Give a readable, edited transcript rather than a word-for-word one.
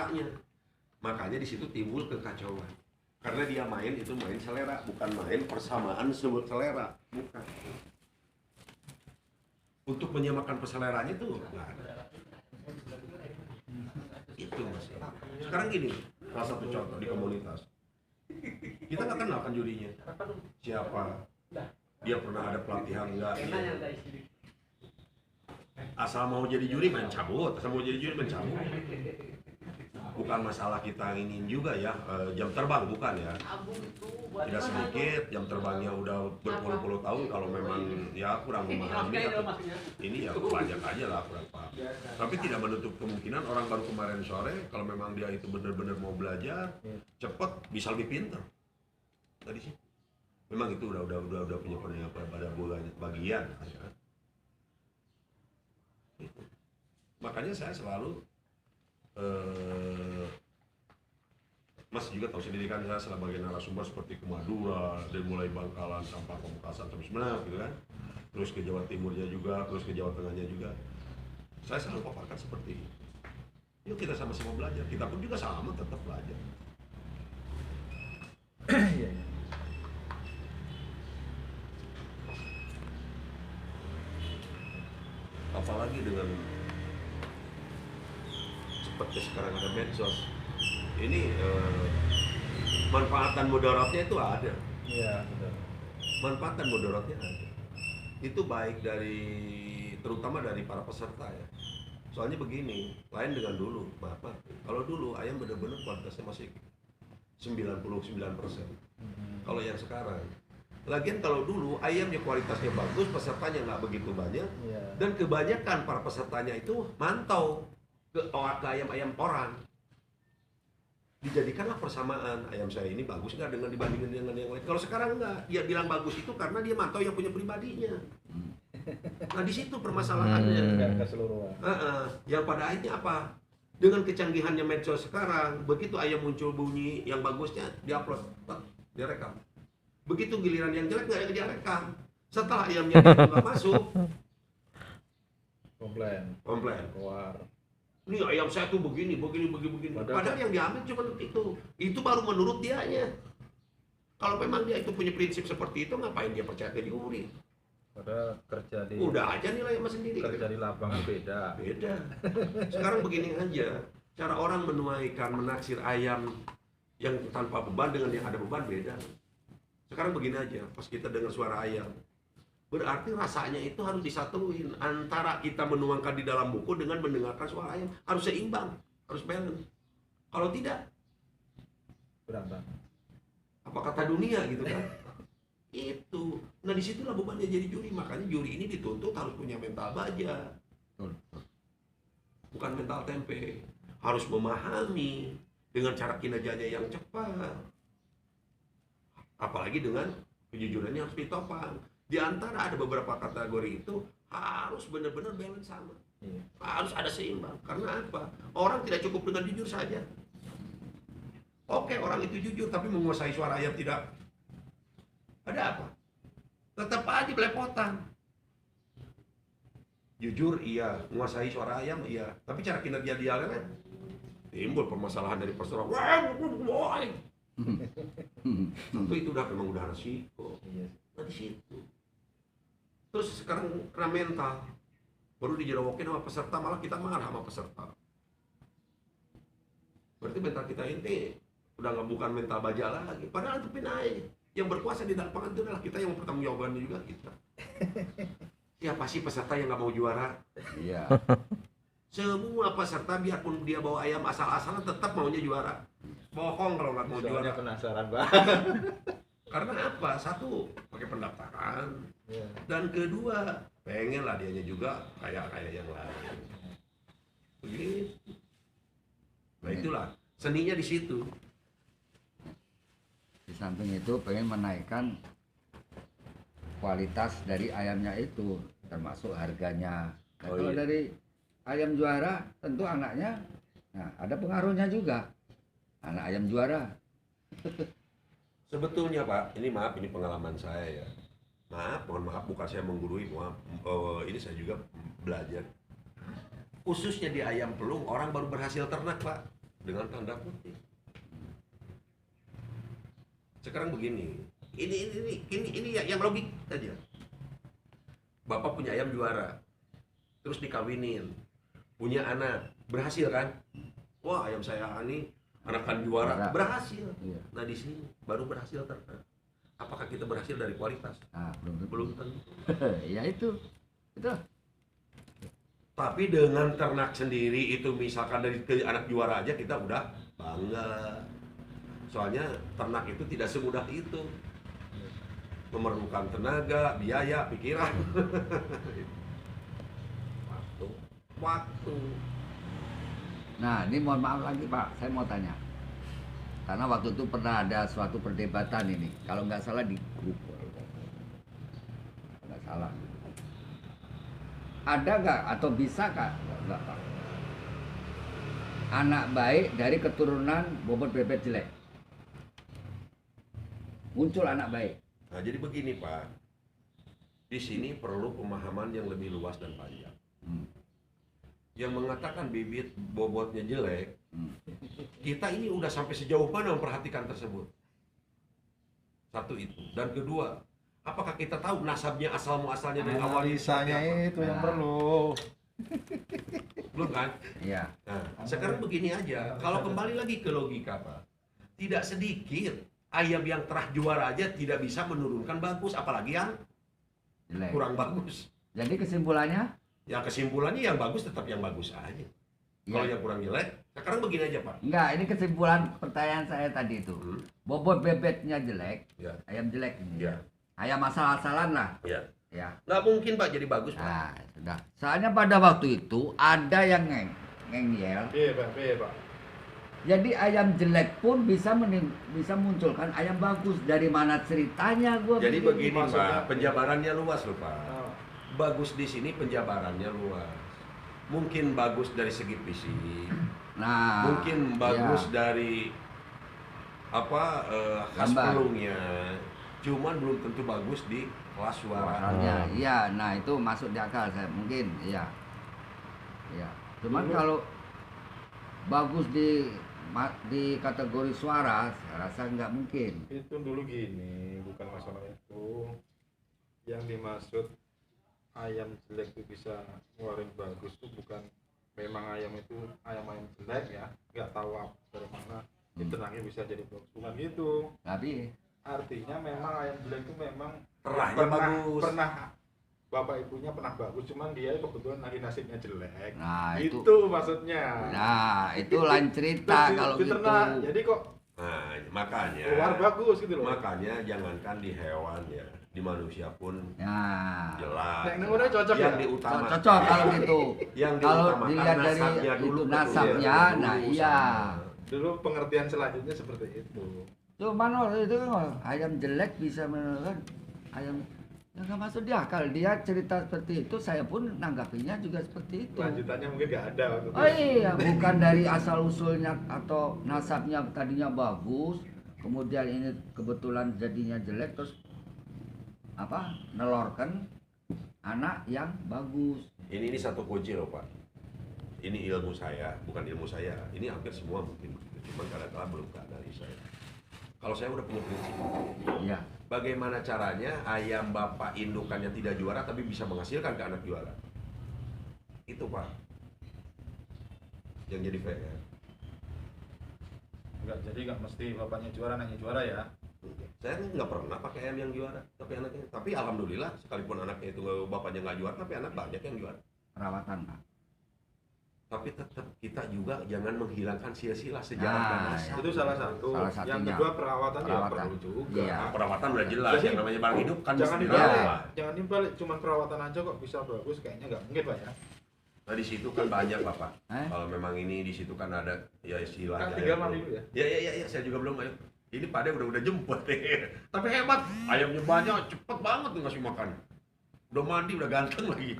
seleranya. Makanya di situ timbul kekacauan. Karena dia main itu main selera, bukan main persamaan selera, bukan. Untuk menyamakan perseleranya itu nggak ada. Itu masalah. Sekarang gini, salah satu contoh di komunitas. Kita nggak kenal kan jurinya. Siapa? Dia pernah ada pelatihan nggak? Asal mau jadi juri main cabut, asal mau jadi juri main cabut. Bukan masalah kita ingin juga ya, jam terbang bukan ya. Tidak sedikit jam terbangnya udah berpuluh-puluh tahun, kalau memang ya kurang memahami atau ini ya pajak aja lah, kurang paham. Tapi tidak menutup kemungkinan orang baru kemarin sore kalau memang dia itu benar-benar mau belajar cepet bisa lebih pintar tadi sih. Memang itu udah punya pada bagian ya. Makanya saya selalu Mas juga tahu sendiri kan, saya sebagai narasumber seperti ke Madura, dari mulai Bangkalan sampai Pamekasan sampai Semenak gitu kan, terus ke Jawa Timurnya juga, terus ke Jawa Tengahnya juga, saya selalu paparkan seperti ini. Yuk kita sama-sama belajar, kita pun juga sama tetap belajar. Apalagi dengan seperti sekarang ada medsos, ini manfaat dan mudaratnya itu ada. Iya, betul. Manfaat dan mudaratnya ada. Itu baik terutama dari para peserta ya. Soalnya begini, lain dengan dulu, maaf. Kalau dulu ayam benar-benar kualitasnya masih 99%. Kalau yang sekarang, lagian kalau dulu ayamnya kualitasnya bagus, pesertanya nggak begitu banyak, dan kebanyakan para pesertanya itu mantau ke ayam-ayam orang. Dijadikanlah persamaan, ayam saya ini bagus nggak dengan dibandingkan dengan yang lain. Kalau sekarang nggak, dia bilang bagus itu karena dia mantau yang punya pribadinya. Nah di situ permasalahannya. Keseluruhan. Yang pada akhirnya apa? Dengan kecanggihannya medsos sekarang, begitu ayam muncul bunyi yang bagusnya, diupload, direkam. Begitu giliran yang jelek nggak direkam. Setelah ayamnya nggak masuk, komplain. Keluar. Ini ayam saya tuh begini. Padahal yang diambil cuma itu. Itu baru menurut dianya. Kalau memang dia itu punya prinsip seperti itu, ngapain dia percaya ke juri? Padahal kerja di udah aja nilai sama sendiri. Kerja di lapangan beda. Sekarang begini aja, cara orang menaksir ayam yang tanpa beban dengan yang ada beban beda. Sekarang begini aja, pas kita dengar suara ayam, berarti rasanya itu harus disatuin antara kita menuangkan di dalam buku dengan mendengarkan suara ayam, harus seimbang, harus balance. Kalau tidak, berantakan. apa kata dunia gitu kan? Itu. Nah disitulah bebannya jadi juri. Makanya juri ini dituntut harus punya mental baja, bukan mental tempe. Harus memahami dengan cara kinerjanya yang cepat, apalagi dengan kejujurannya harus ditopang. Di antara ada beberapa kategori itu harus benar-benar balance sama. Harus ada seimbang. Karena apa? Orang tidak cukup dengan jujur saja. Oke, orang itu jujur tapi menguasai suara ayam tidak. Ada apa? Tetap aja belepotan. Jujur iya, menguasai suara ayam iya, tapi cara kinerja dia kan timbul permasalahan dari peserta. Tentu itu memang udah resiko. Nah di situ. Terus sekarang kena mental, baru dijerowokin sama peserta, malah kita marah sama peserta. Berarti mental kita ini udah nggak bukan mental baja lagi. Padahal itu aja. Yang berkuasa di lapangan itu adalah kita, yang mempertanggungjawabkan juga kita. Siapa sih peserta yang nggak mau juara? Iya. Semua peserta biarpun dia bawa ayam asal-asalan tetap maunya juara. Bohong kalau nggak mau juara. Penasaran banget. Karena apa? Satu, pakai pendaftaran. Dan kedua, pengen lah dianya juga kayak yang lain. Begitu. Nah itulah seninya di situ. Di samping itu pengen menaikkan kualitas dari ayamnya itu, termasuk harganya. Nah, kalau dari ayam juara tentu anaknya, nah ada pengaruhnya juga. Anak ayam juara. Sebetulnya Pak, ini maaf, ini pengalaman saya ya. Mohon maaf, bukan saya menggurui, maaf. Ini saya juga belajar. Khususnya di ayam pelung, orang baru berhasil ternak Pak. dengan tanda kutip. Sekarang begini, ini yang logik aja. Bapak punya ayam juara, terus dikawinin, punya anak, berhasil kan? Wah, ayam saya ini anakan juara, berhasil. Iya. Nah di sini baru berhasil ternak. Apakah kita berhasil dari kualitas? Nah, Belum tentu. Ya itu Tapi dengan ternak sendiri itu misalkan dari anak juara aja kita udah bangga. Soalnya ternak itu tidak semudah itu. Memerlukan tenaga, biaya, pikiran. Waktu. Nah, ini mohon maaf lagi Pak, saya mau tanya. Karena waktu itu pernah ada suatu perdebatan ini, kalau nggak salah di grup, nggak salah. Ada nggak atau bisa nggak Pak? Anak baik dari keturunan bobot bebek jelek. Muncul anak baik. Nah, jadi begini Pak. Di sini perlu pemahaman yang lebih luas dan panjang. Yang mengatakan bibit bobotnya jelek, kita ini udah sampai sejauh mana memperhatikan tersebut? Satu itu. Dan kedua, apakah kita tahu nasabnya asal muasalnya dari awal? Analisanya itu yang perlu. Belum kan? Iya. Nah, sekarang begini aja. Kalau kembali lagi ke logika Pak, tidak sedikit ayam yang terah juara aja tidak bisa menurunkan bagus, apalagi yang Jelek. kurang bagus. Jadi kesimpulannya? Ya kesimpulannya yang bagus tetap yang bagus aja. Kalau yang kurang jelek, sekarang begini aja Pak. Enggak, ini kesimpulan pertanyaan saya tadi itu. Bobot bebeknya jelek, Ya. ayam jelek ini. Ya. Ayam asal-asalan lah. Ya. Ya. Nggak mungkin Pak jadi bagus Pak. Nah, sudah. Soalnya pada waktu itu ada yang ngeyel. Iya Pak. Jadi ayam jelek pun bisa munculkan ayam bagus. Dari mana ceritanya gua Jadi begini? begini maksudnya. Pak, penjabarannya luas loh Pak. Oh. Bagus di sini penjabarannya luas. Mungkin bagus dari segi fisik, Nah, mungkin bagus ya. dari apa khas Gambar. pelungnya, cuman belum tentu bagus di kelas suara. Suaranya, iya. Nah, itu masuk di akal saya mungkin, iya. Iya. Cuman kalau bagus di kategori suara, saya rasa nggak mungkin. Itu dulu gini, bukan masalah itu. Yang dimaksud ayam jelek itu bisa ngeluarin bagus itu bukan memang ayam itu ayam jelek ya, nggak tahu apa dari mana diternaknya bisa jadi bagus, bukan gitu. Tapi Artinya memang ayam jelek itu memang Terahnya bagus. pernah bapak ibunya pernah bagus, cuman dia kebetulan lagi nasibnya jelek. nah itu itu maksudnya. nah itu lain cerita Terus kalau gitu. diternak, jadi kok Nah, makanya keluar bagus gitu loh. makanya jangankan di hewan ya, di manusia pun Nah, jelas. Nek ngono cocok yang ya? diutamakan. cocok kalau gitu. Yang Kalau diutamakan dilihat dari nasabnya dulu, itu betul. nasabnya, Dulu nah sama. iya. Dulu pengertian selanjutnya seperti itu. Cuman waktu itu kan ayam jelek bisa menurunkan ayam yang nggak masuk di akal. Dia cerita seperti itu, saya pun nanggapinya juga seperti itu. Lanjutannya mungkin nggak ada waktu itu. Oh iya, bukan dari asal usulnya atau nasabnya tadinya bagus, kemudian ini kebetulan jadinya jelek terus apa nelorkan anak yang bagus. Ini satu kunci loh Pak. Ini ilmu saya, bukan ilmu saya. Ini hampir semua mungkin. Cuman kadang-kadang belum ke analisa. Kalau saya udah punya prinsip. Iya. Bagaimana caranya ayam bapak indukannya tidak juara tapi bisa menghasilkan ke anak juara? Itu Pak. Yang jadi PR. Jadi nggak mesti bapaknya juara, anaknya juara ya. Saya nggak pernah pakai ayam yang juara, tapi anaknya. Tapi alhamdulillah sekalipun anaknya itu bapaknya nggak juara, tapi anak banyak yang juara. Perawatan, Pak. Tapi tetap kita juga jangan menghilangkan silsilah sejarah Nah, dan nasab. Itu salah satu. Salah Yang satunya. kedua perawatan ya Perawatan. perlu juga. Iya. Nah, perawatan udah jelas, Jadi, yang namanya barang hidup kan Jangan mesti dibalik, dirawat. jangan dibalik, cuman perawatan aja kok bisa bagus, kayaknya nggak mungkin Pak ya. Nah di situ kan banyak Bapak. Eh? Kalau memang ini di situ kan ada ya istilahnya. Kan tinggal mandi dulu ya. Ya, saya juga belum ayo. Ini Pak De udah jemput Tapi hebat, ayamnya banyak, cepet banget tuh ngasih makan. Udah mandi, udah ganteng lagi.